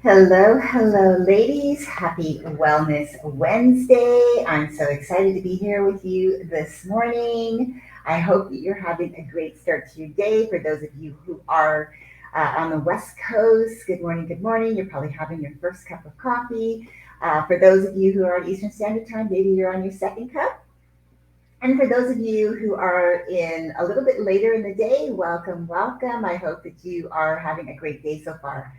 Hello, hello, ladies. Happy Wellness Wednesday. I'm so excited to be here with you this morning. I hope that you're having a great start to your day. For those of you who are on the West Coast, good morning, good morning. You're probably having your first cup of coffee. For those of you who are on Eastern Standard Time, maybe you're on your second cup. And for those of you who are in a little bit later in the day, welcome, welcome. I hope that you are having a great day so far.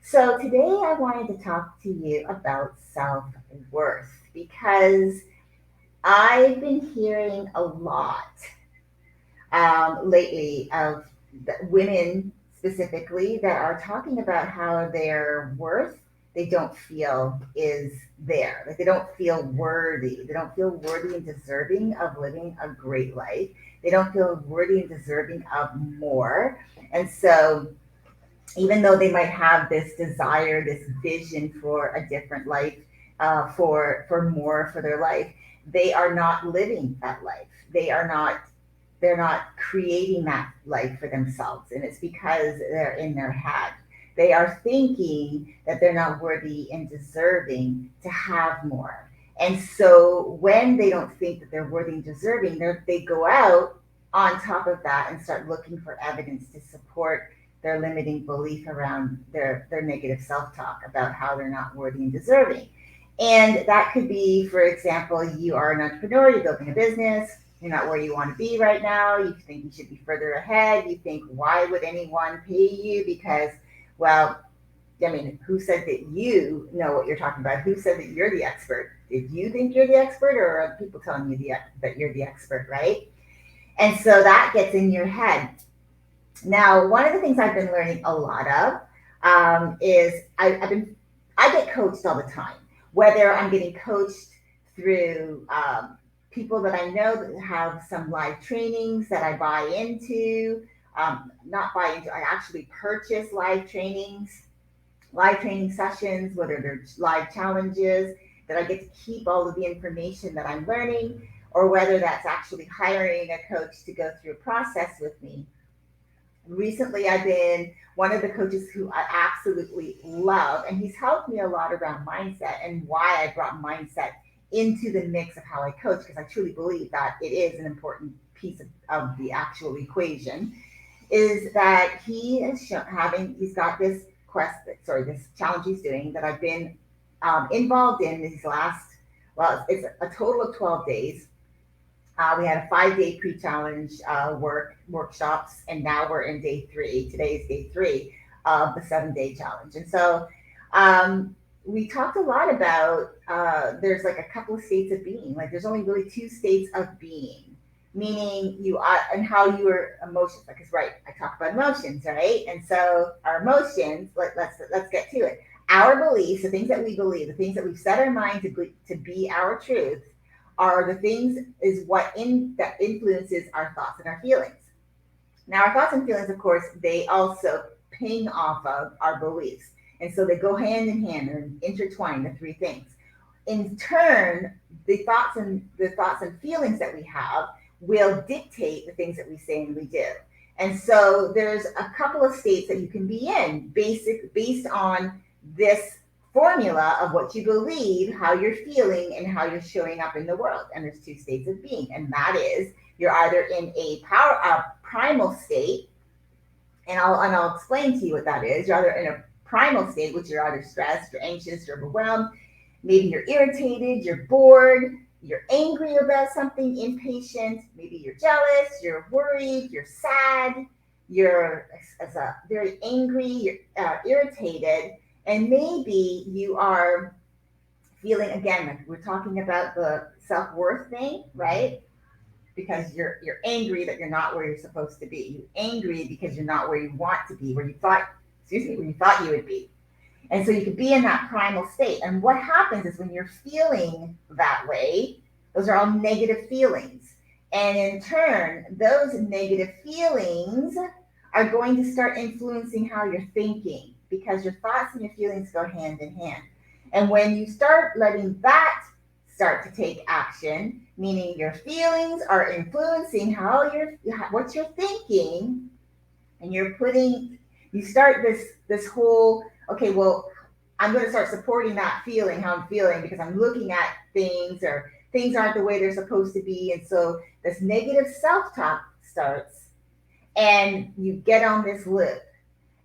So, today I wanted to talk to you about self worth because I've been hearing a lot lately of women specifically that are talking about how their worth they don't feel is there. Like they don't feel worthy. They don't feel worthy and deserving of living a great life. They don't feel worthy and deserving of more. And so even though they might have this desire, this vision for a different life, for more for their life, they are not living that life. They're not creating that life for themselves, and it's because they're in their head. They are thinking that they're not worthy and deserving to have more. And so when they don't think that they're worthy and deserving, they go out on top of that and start looking for evidence to support their limiting belief around their negative self-talk about how they're not worthy and deserving. And that could be, for example, you are an entrepreneur, you're building a business, you're not where you want to be right now, you think you should be further ahead, you think, why would anyone pay you? Because, well, I mean, who said that you know what you're talking about? Who said that you're the expert? Did you think you're the expert, or are people telling you that you're the expert, right? And so that gets in your head. Now, one of the things I've been learning a lot of is I get coached all the time. Whether I'm getting coached through people that I know that have some live trainings that I buy into, not buy into, I actually purchase live training sessions, whether they're live challenges that I get to keep all of the information that I'm learning, or whether that's actually hiring a coach to go through a process with me. Recently I've been one of the coaches who I absolutely love, and he's helped me a lot around mindset and why I brought mindset into the mix of how I coach, because I truly believe that it is an important piece of the actual equation. Is that he is he's got this this challenge he's doing that I've been involved in these last, well, it's a total of 12 days. We had a 5 day pre-challenge workshops, and now we're in day three. Today is day three of the 7 day challenge. And so we talked a lot about there's like a couple of states of being. Like there's only really two states of being, meaning you are and how your emotions. Like it's right. I talk about emotions, right? And so our emotions. Let's get to it. Our beliefs, the things that we believe, the things that we've set our mind to be our truth, are the things is what in that influences our thoughts and our feelings. Now, our thoughts and feelings, of course, they also ping off of our beliefs, and so they go hand in hand and intertwine the three things. In turn, the thoughts and feelings that we have will dictate the things that we say and we do. And so there's a couple of states that you can be in based on this formula of what you believe, how you're feeling, and how you're showing up in the world. And there's two states of being, and that is you're either in a primal state, and I'll explain to you what that is. You're either in a primal state, which you're either stressed, you're anxious, you're overwhelmed, maybe you're irritated, you're bored, you're angry about something, impatient, maybe you're jealous, you're worried, you're sad, you're very angry, you're irritated, and maybe you are feeling, again, like we're talking about the self-worth thing, right? Because you're angry that you're not where you're supposed to be. You're angry because you're not where you want to be, where you thought you would be. And so you could be in that primal state. And what happens is when you're feeling that way, those are all negative feelings. And in turn, those negative feelings are going to start influencing how you're thinking, because your thoughts and your feelings go hand in hand. And when you start letting that start to take action, meaning your feelings are influencing what you're thinking, and you start this whole, okay, well, I'm going to start supporting that feeling, how I'm feeling, because I'm looking at things or things aren't the way they're supposed to be. And so this negative self talk starts and you get on this loop.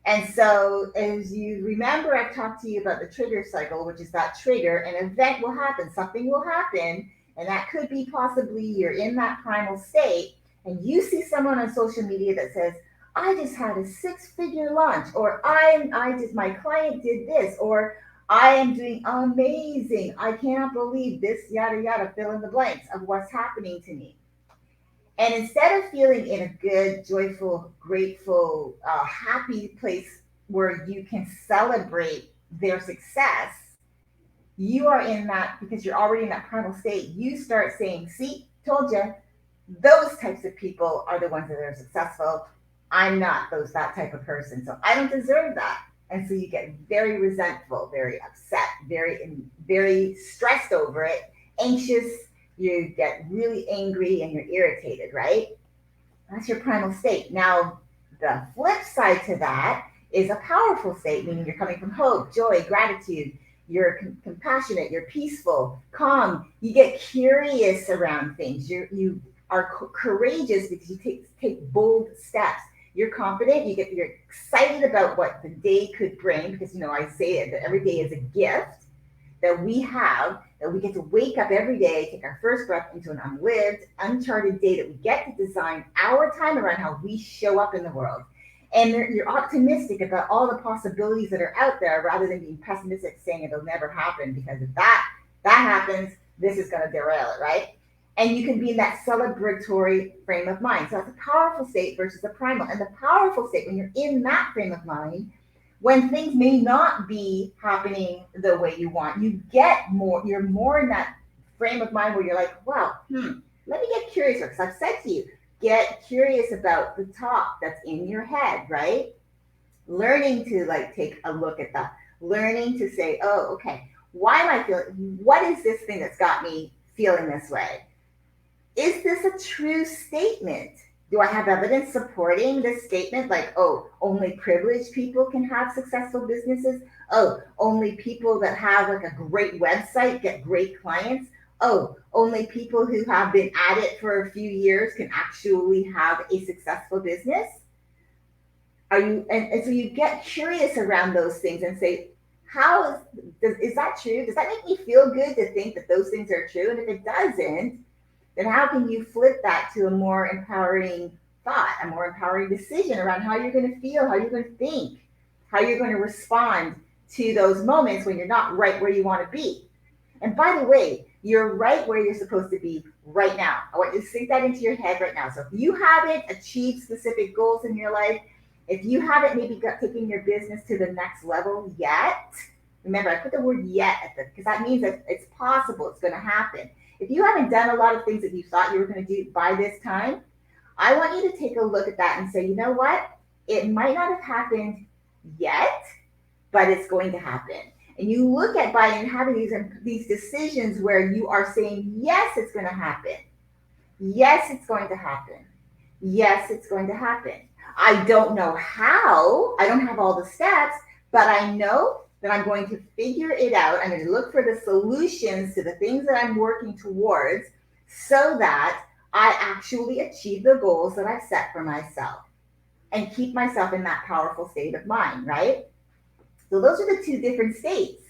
And so, as you remember, I've talked to you about the trigger cycle, which is that trigger, an event will happen, something will happen, and that could be possibly you're in that primal state, and you see someone on social media that says, "I just had a six-figure launch," or I just my client did this," or "I am doing amazing. I cannot believe this," yada yada, fill in the blanks of what's happening to me. And instead of feeling in a good, joyful, grateful, happy place where you can celebrate their success, you are in that because you're already in that primal state. You start saying, "See, told you, those types of people are the ones that are successful. I'm not that type of person, so I don't deserve that." And so you get very resentful, very upset, very stressed over it, anxious. You get really angry and you're irritated, right? That's your primal state. Now, the flip side to that is a powerful state, meaning you're coming from hope, joy, gratitude. You're compassionate, you're peaceful, calm. You get curious around things. You are courageous because you take bold steps. You're confident. You're excited about what the day could bring because I say it that every day is a gift that we have, that we get to wake up every day, take our first breath into an unlived, uncharted day that we get to design our time around how we show up in the world. And you're optimistic about all the possibilities that are out there rather than being pessimistic, saying it'll never happen because if that happens, this is going to derail it, right? And you can be in that celebratory frame of mind. So that's a powerful state versus a primal. And the powerful state, when you're in that frame of mind, when things may not be happening the way you want, you're more in that frame of mind where you're like, wow, let me get curious. Because I've said to you, get curious about the talk that's in your head, right? Learning to take a look at that, learning to say, oh, okay, why am I feeling, what is this thing that's got me feeling this way? Is this a true statement? Do I have evidence supporting this statement? Like, oh, only privileged people can have successful businesses. Oh, only people that have a great website get great clients. Oh, only people who have been at it for a few years can actually have a successful business. And so you get curious around those things and say, is that true? Does that make me feel good to think that those things are true? And if it doesn't, then how can you flip that to a more empowering thought, a more empowering decision around how you're going to feel, how you're going to think, how you're going to respond to those moments when you're not right where you want to be? And by the way, you're right where you're supposed to be right now. I want you to sink that into your head right now. So if you haven't achieved specific goals in your life, if you haven't maybe taken your business to the next level yet, remember I put the word yet because that means that it's possible, it's going to happen. If you haven't done a lot of things that you thought you were going to do by this time, I want you to take a look at that and say, you know what? It might not have happened yet, but it's going to happen. And you look at by and having these decisions where you are saying, yes, it's going to happen. Yes, it's going to happen. Yes, it's going to happen. I don't know how. I don't have all the steps, but I know that I'm going to figure it out. I'm going to look for the solutions to the things that I'm working towards so that I actually achieve the goals that I've set for myself and keep myself in that powerful state of mind, right? So those are the two different states.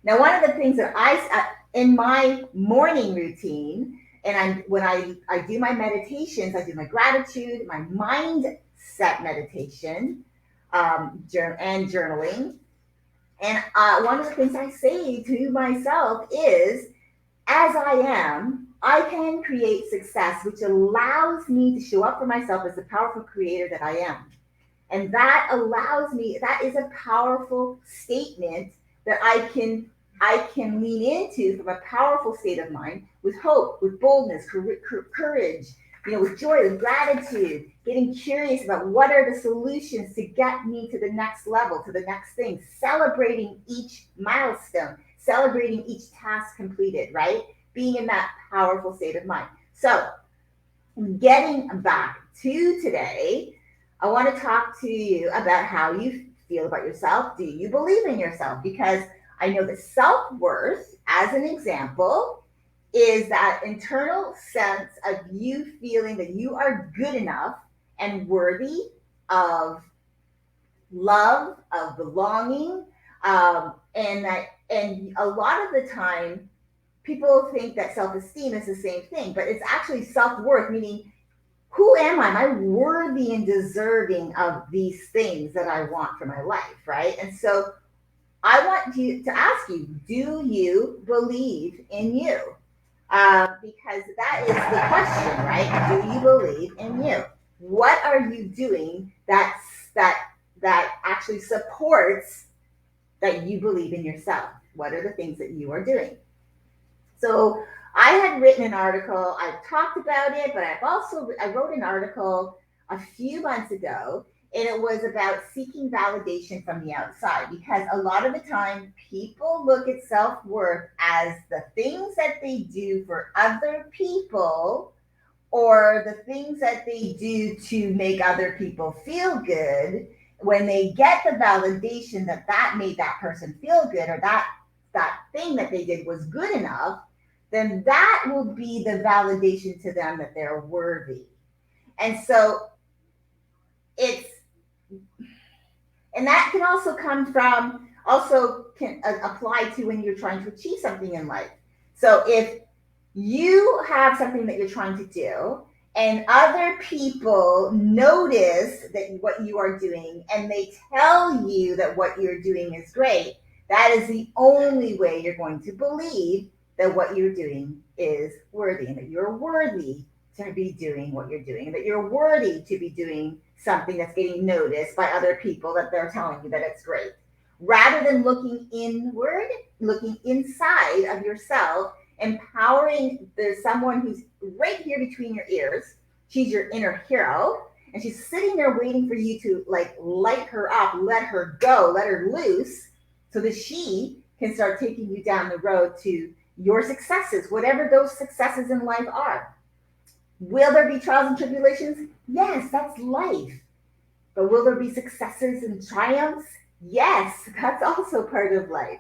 Now, one of the things that in my morning routine, and when I do my meditations, I do my gratitude, my mindset meditation, and journaling. And one of the things I say to myself is, as I am, I can create success, which allows me to show up for myself as the powerful creator that I am. And that allows me, that is a powerful statement that I can lean into from a powerful state of mind with hope, with boldness, courage, with joy, with gratitude, getting curious about what are the solutions to get me to the next level, to the next thing, celebrating each milestone, celebrating each task completed, right? Being in that powerful state of mind. So, getting back to today, I want to talk to you about how you feel about yourself. Do you believe in yourself? Because I know that self-worth, as an example, is that internal sense of you feeling that you are good enough and worthy of love, of belonging, and a lot of the time people think that self-esteem is the same thing, but it's actually self-worth, meaning who am I? Am I worthy and deserving of these things that I want for my life, right? And so I want you to ask you, do you believe in you? Because that is the question, right? Do you believe in you? What are you doing that actually supports that you believe in yourself? What are the things that you are doing? So I had written an article. I've talked about it, but I wrote an article a few months ago, and it was about seeking validation from the outside, because a lot of the time people look at self-worth as the things that they do for other people, or the things that they do to make other people feel good. When they get the validation that that made that person feel good, or that thing that they did was good enough, then that will be the validation to them that they're worthy. And so it's, and that can also come from, also can apply to when you're trying to achieve something in life. So if you have something that you're trying to do, and other people notice that what you are doing, and they tell you that what you're doing is great, that is the only way you're going to believe that what you're doing is worthy, and that you're worthy to be doing what you're doing, and that you're worthy to be doing something that's getting noticed by other people, that they're telling you that it's great. Rather than looking inward, looking inside of yourself, empowering, there's someone who's right here between your ears. She's your inner hero, and she's sitting there waiting for you to like light her up, let her go, let her loose, so that she can start taking you down the road to your successes, whatever those successes in life are. Will there be trials and tribulations? Yes, that's life. But will there be successes and triumphs? Yes, that's also part of life.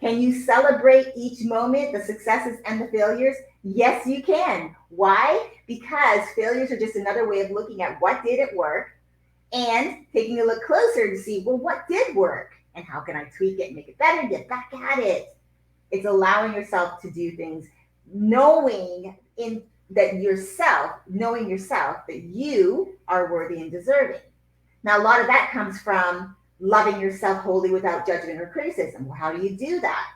Can you celebrate each moment, the successes and the failures? Yes, you can. Why? Because failures are just another way of looking at what didn't work, and taking a look closer to see, well, what did work? And how can I tweak it and make it better, get back at it? It's allowing yourself to do things, knowing in that yourself, knowing yourself that you are worthy and deserving. Now, a lot of that comes from loving yourself wholly without judgment or criticism. Well, how do you do that?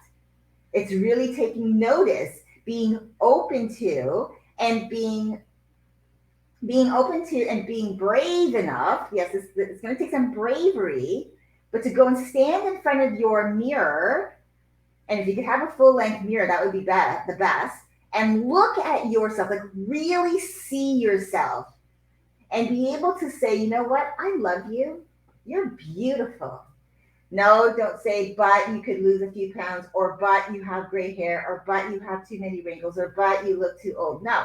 It's really taking notice, being open to, and being open to and being brave enough. Yes, it's going to take some bravery, but to go and stand in front of your mirror, and if you could have a full length mirror, that would be the best, and look at yourself, like really see yourself, and be able to say, you know what, I love you. You're beautiful. No, don't say, but you could lose a few pounds, or but you have gray hair, or but you have too many wrinkles, or but you look too old. No,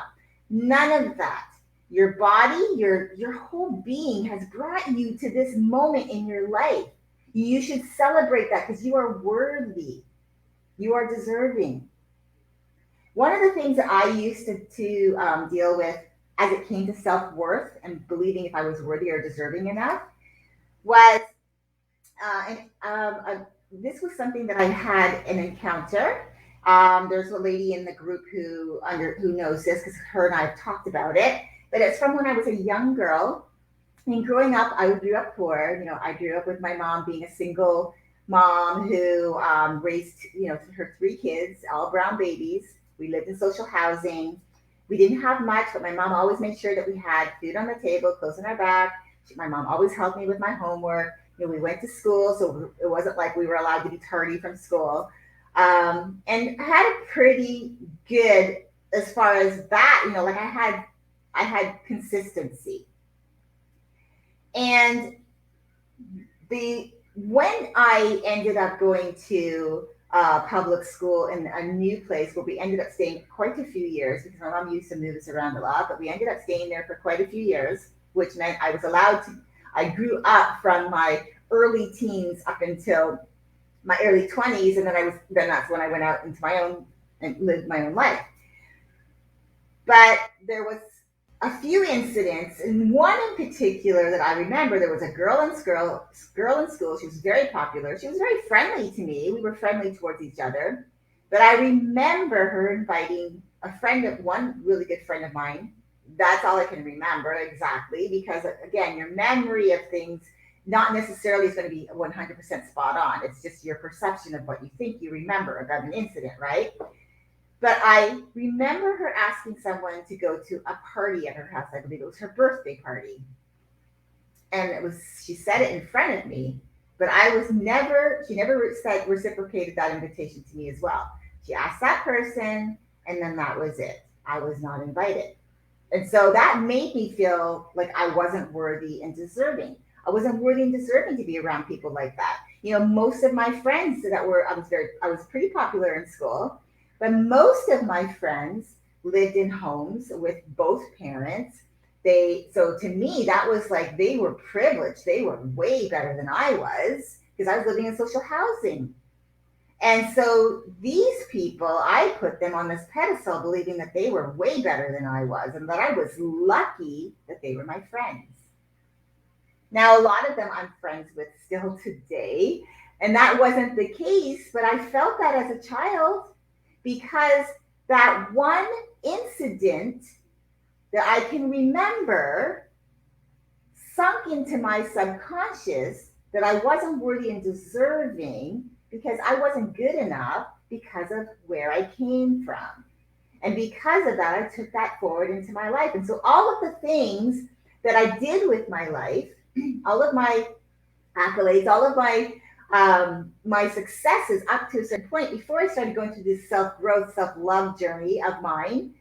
none of that. Your body, your whole being has brought you to this moment in your life. You should celebrate that, because you are worthy. You are deserving. One of the things that I used to deal with as it came to self worth and believing if I was worthy or deserving enough was, this was something that I had an encounter. There's a lady in the group who knows this, because her and I have talked about it. But it's from when I was a young girl. And growing up, I grew up poor. You know, I grew up with my mom being a single mom who raised, her three kids, all brown babies. We lived in social housing. We didn't have much, but my mom always made sure that we had food on the table, clothes on our back. My mom always helped me with my homework. We went to school, so it wasn't like we were allowed to be tardy from school. And I had a pretty good, as far as that, like I had consistency. And when I ended up going to public school in a new place where we ended up staying quite a few years, because my mom used to move us around a lot, but we ended up staying there for quite a few years, which meant I grew up from my early teens up until my early 20s, and then that's when I went out into my own and lived my own life. But there was a few incidents, and one in particular that I remember. There was a girl in school. She was very popular. She was very friendly to me. We were friendly towards each other. But I remember her inviting a friend of one really good friend of mine. That's all I can remember exactly, because again, your memory of things not necessarily is going to be 100% spot on. It's just your perception of what you think you remember about an incident, right? But I remember her asking someone to go to a party at her house. I believe it was her birthday party. And she said it in front of me, but she never said, reciprocated that invitation to me as well. She asked that person, and then that was it. I was not invited. And so that made me feel like I wasn't worthy and deserving. I wasn't worthy and deserving to be around people like that. Most of my friends I was pretty popular in school, but most of my friends lived in homes with both parents. So to me, that was like they were privileged. They were way better than I was because I was living in social housing. And so these people, I put them on this pedestal, believing that they were way better than I was and that I was lucky that they were my friends. Now, a lot of them I'm friends with still today. And that wasn't the case, but I felt that as a child because that one incident that I can remember sunk into my subconscious that I wasn't worthy and deserving because I wasn't good enough because of where I came from. And because of that, I took that forward into my life. And so all of the things that I did with my life, all of my accolades, all of my successes up to a certain point before I started going through this self-growth, self-love journey of mine,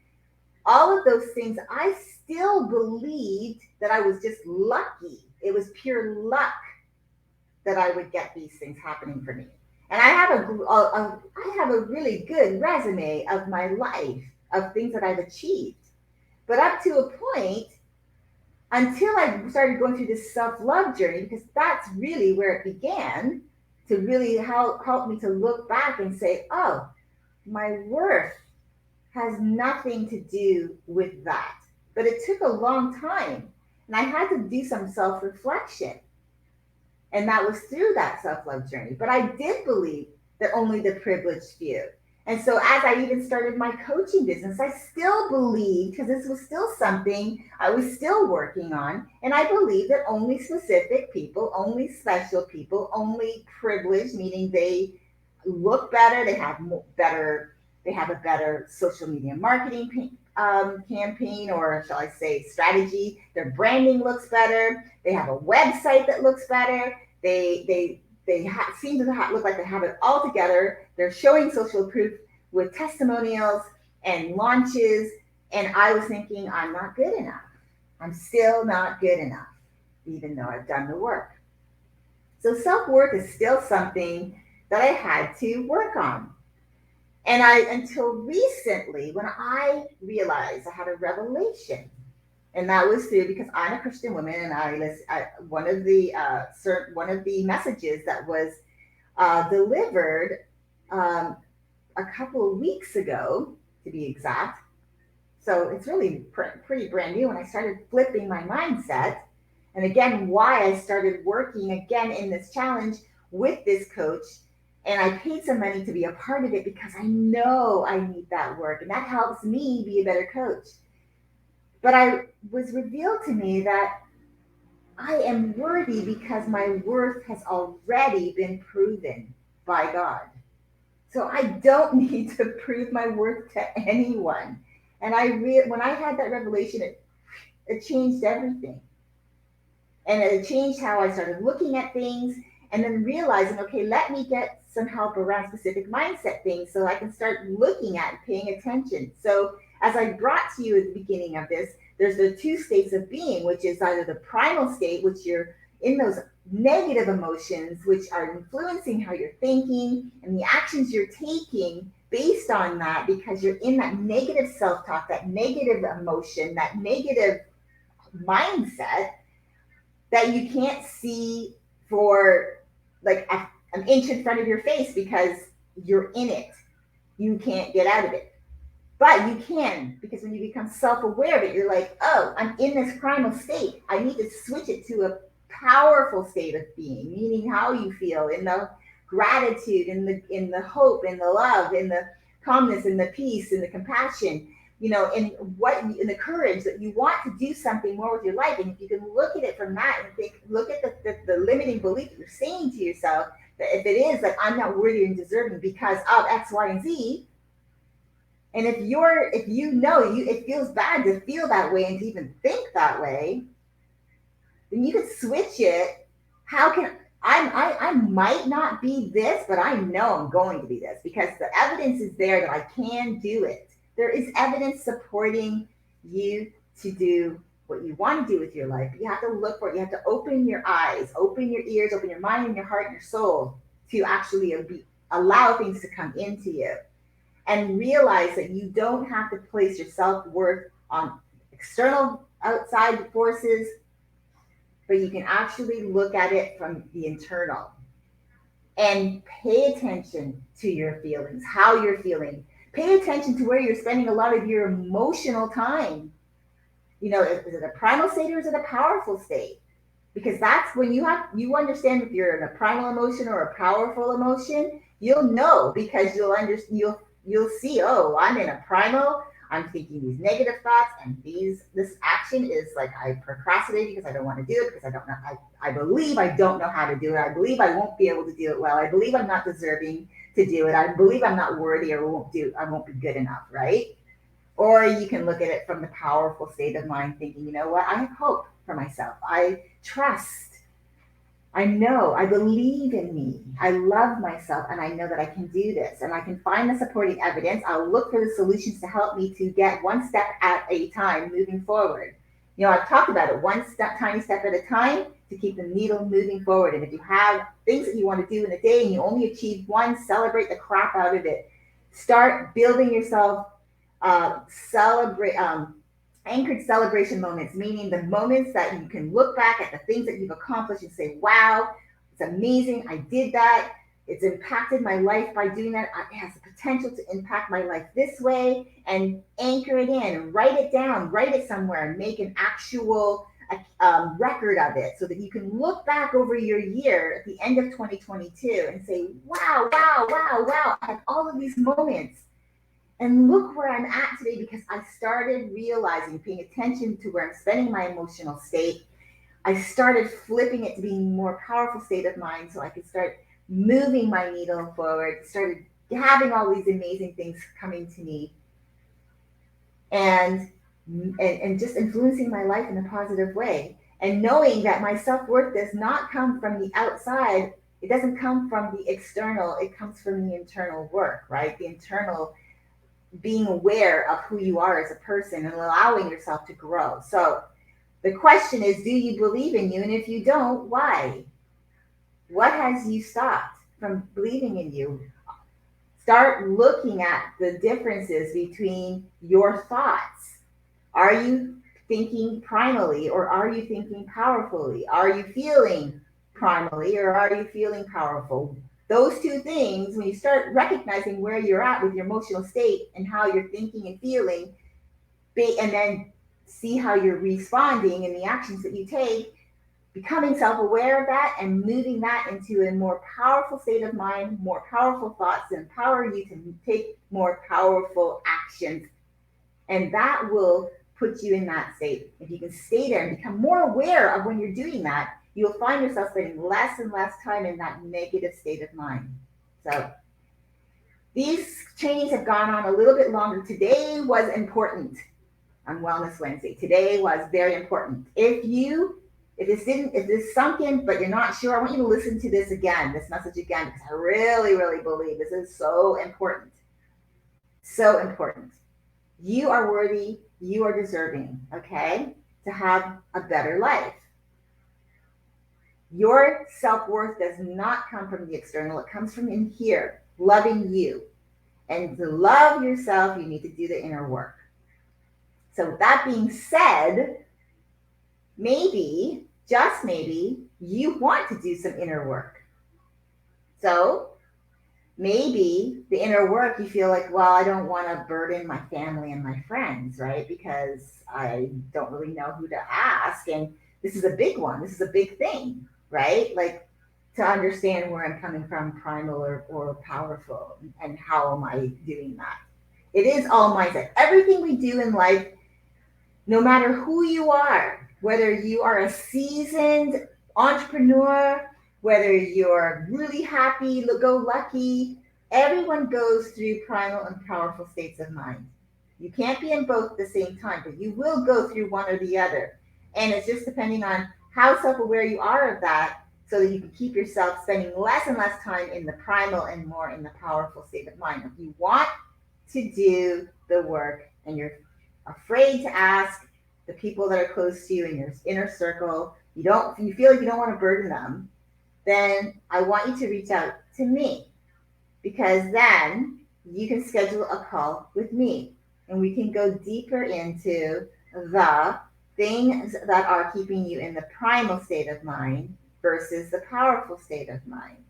all of those things, I still believed that I was just lucky. It was pure luck that I would get these things happening for me. And I have a really good resume of my life, of things that I've achieved. But up to a point, until I started going through this self-love journey, because that's really where it began, to really help me to look back and say, oh, my worth has nothing to do with that. But it took a long time. And I had to do some self-reflection. And that was through that self-love journey. But I did believe that only the privileged few. And so as I even started my coaching business, I still believed, because this was still something I was still working on, and I believed that only specific people, only special people, only privileged, meaning they look better, they have a better social media marketing campaign, or shall I say strategy. Their branding looks better. They have a website that looks better. They seem to look like they have it all together. They're showing social proof with testimonials and launches. And I was thinking, I'm not good enough. I'm still not good enough, even though I've done the work. So self-worth is still something that I had to work on. And until recently, when I realized I had a revelation, and that was through, because I'm a Christian woman, and one of the messages that was delivered a couple of weeks ago, to be exact. So it's really pretty brand new. When I started flipping my mindset, and again, why I started working again in this challenge with this coach, and I paid some money to be a part of it because I know I need that work, and that helps me be a better coach. But I was revealed to me that I am worthy because my worth has already been proven by God. So I don't need to prove my worth to anyone. And when I had that revelation, it changed everything. And it changed how I started looking at things, and then realizing, okay, let me get some help around specific mindset things so I can start looking at and paying attention. So as I brought to you at the beginning of this, there's the two states of being, which is either the primal state, which you're in those negative emotions, which are influencing how you're thinking and the actions you're taking based on that, because you're in that negative self-talk, that negative emotion, that negative mindset that you can't see for like an inch in front of your face because you're in it. You can't get out of it. But you can, because when you become self-aware of it, you're like, oh, I'm in this primal state. I need to switch it to a powerful state of being, meaning how you feel in the gratitude, in the hope, in the love, in the calmness, in the peace, in the compassion, in the courage that you want to do something more with your life. And if you can look at it from that and think, look at the limiting belief that you're saying to yourself, that if it is that I'm not worthy and deserving because of X, Y, and Z, and if it feels bad to feel that way and to even think that way, then you can switch it. How can I might not be this, but I know I'm going to be this because the evidence is there that I can do it. There is evidence supporting you to do what you want to do with your life. You have to look for it. You have to open your eyes, open your ears, open your mind and your heart and your soul to actually allow things to come into you. And realize that you don't have to place your self-worth on external outside forces, but you can actually look at it from the internal and pay attention to your feelings, how you're feeling. Pay attention to where you're spending a lot of your emotional time. Is it a primal state or is it a powerful state? Because that's when you understand if you're in a primal emotion or a powerful emotion, you'll know because you'll see, oh, I'm in a primal, I'm thinking these negative thoughts, and this action is like I procrastinate because I don't want to do it because I don't know. I believe I don't know how to do it. I believe I won't be able to do it well. I believe I'm not deserving to do it. I believe I'm not worthy or I won't be good enough, right? Or you can look at it from the powerful state of mind, thinking, you know what, I have hope for myself. I trust. I know, I believe in me. I love myself and I know that I can do this and I can find the supporting evidence. I'll look for the solutions to help me to get one step at a time moving forward. I've talked about it, tiny step at a time to keep the needle moving forward. And if you have things that you want to do in a day and you only achieve one, celebrate the crap out of it. Start building yourself, anchored celebration moments, meaning the moments that you can look back at the things that you've accomplished and say, wow, it's amazing. I did that. It's impacted my life by doing that. It has the potential to impact my life this way, and anchor it in, write it down, write it somewhere and make an actual record of it so that you can look back over your year at the end of 2022 and say, wow, wow, wow, wow, I had all of these moments. And look where I'm at today because I started realizing, paying attention to where I'm spending my emotional state. I started flipping it to being a more powerful state of mind so I could start moving my needle forward, started having all these amazing things coming to me and just influencing my life in a positive way. And knowing that my self-worth does not come from the outside. It doesn't come from the external. It comes from the internal work, right? The internal being aware of who you are as a person and allowing yourself to grow. So the question is, do you believe in you? And if you don't, why? What has you stopped from believing in you? Start looking at the differences between your thoughts. Are you thinking primally or are you thinking powerfully? Are you feeling primally or are you feeling powerful? Those two things, when you start recognizing where you're at with your emotional state and how you're thinking and feeling, and then see how you're responding and the actions that you take, becoming self-aware of that and moving that into a more powerful state of mind, more powerful thoughts that empower you to take more powerful actions. And that will put you in that state. If you can stay there and become more aware of when you're doing that, you'll find yourself spending less and less time in that negative state of mind. So these trainings have gone on a little bit longer. Today was important on Wellness Wednesday. Today was very important. If this sunk in, but you're not sure, I want you to listen to this message again, because I really, really believe this is so important. So important. You are worthy, you are deserving, okay, to have a better life. Your self-worth does not come from the external. It comes from in here, loving you. And to love yourself, you need to do the inner work. So with that being said, maybe, just maybe, you want to do some inner work. So maybe the inner work, you feel like, well, I don't want to burden my family and my friends, right? Because I don't really know who to ask. And this is a big one. This is a big thing, right? Like to understand where I'm coming from, primal or powerful, and how am I doing that? It is all mindset. Everything we do in life, no matter who you are, whether you are a seasoned entrepreneur, whether you're really happy, go lucky, everyone goes through primal and powerful states of mind. You can't be in both at the same time, but you will go through one or the other. And it's just depending on how self aware you are of that, so that you can keep yourself spending less and less time in the primal and more in the powerful state of mind. If you want to do the work and you're afraid to ask the people that are close to you in your inner circle, you feel like you don't want to burden them, then I want you to reach out to me, because then you can schedule a call with me and we can go deeper into the things that are keeping you in the primal state of mind versus the powerful state of mind,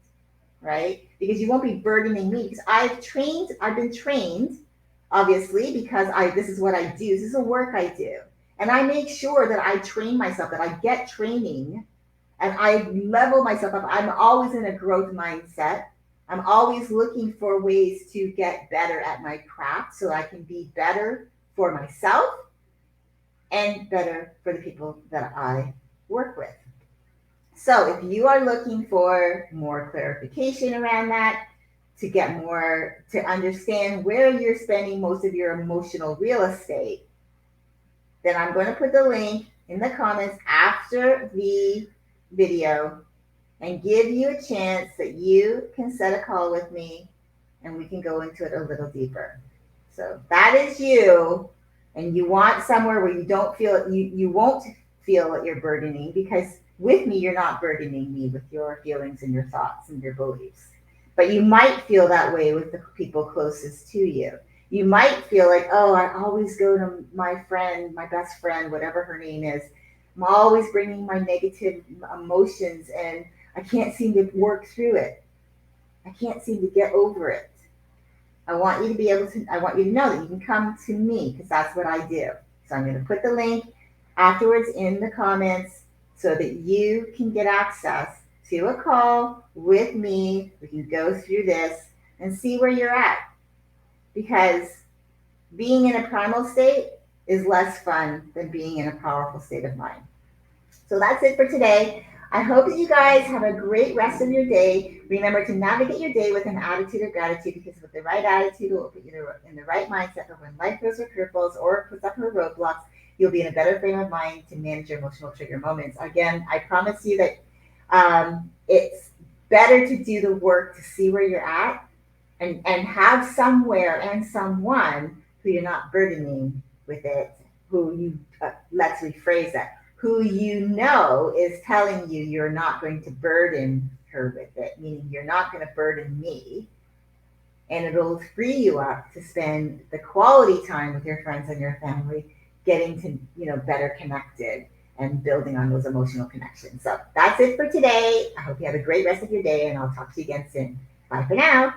right? Because you won't be burdening me, because I've been trained, obviously, because this is what I do. This is the work I do. And I make sure that I train myself, that I get training and I level myself up. I'm always in a growth mindset. I'm always looking for ways to get better at my craft so I can be better for myself and better for the people that I work with. So if you are looking for more clarification around that, to get more, to understand where you're spending most of your emotional real estate, then I'm going to put the link in the comments after the video and give you a chance that you can set a call with me and we can go into it a little deeper. So that is you, and you want somewhere where you don't feel, you won't feel that you're burdening, because with me, you're not burdening me with your feelings and your thoughts and your beliefs. But you might feel that way with the people closest to you. You might feel like, oh, I always go to my friend, my best friend, whatever her name is. I'm always bringing my negative emotions and I can't seem to work through it. I can't seem to get over it. I want you to know that you can come to me, because that's what I do. So I'm going to put the link afterwards in the comments so that you can get access to a call with me. We can go through this and see where you're at, because being in a primal state is less fun than being in a powerful state of mind. So that's it for today. I hope that you guys have a great rest of your day. Remember to navigate your day with an attitude of gratitude, because with the right attitude, it will put you in the right mindset for when life throws her curveballs or puts up her roadblocks. You'll be in a better frame of mind to manage your emotional trigger moments. Again, I promise you that it's better to do the work to see where you're at, and have somewhere and someone who you're not burdening with it, who you, let's rephrase that, who you know is telling you you're not going to burden her with it, meaning you're not going to burden me. And it'll free you up to spend the quality time with your friends and your family, getting to, better connected and building on those emotional connections. So that's it for today. I hope you have a great rest of your day, and I'll talk to you again soon. Bye for now.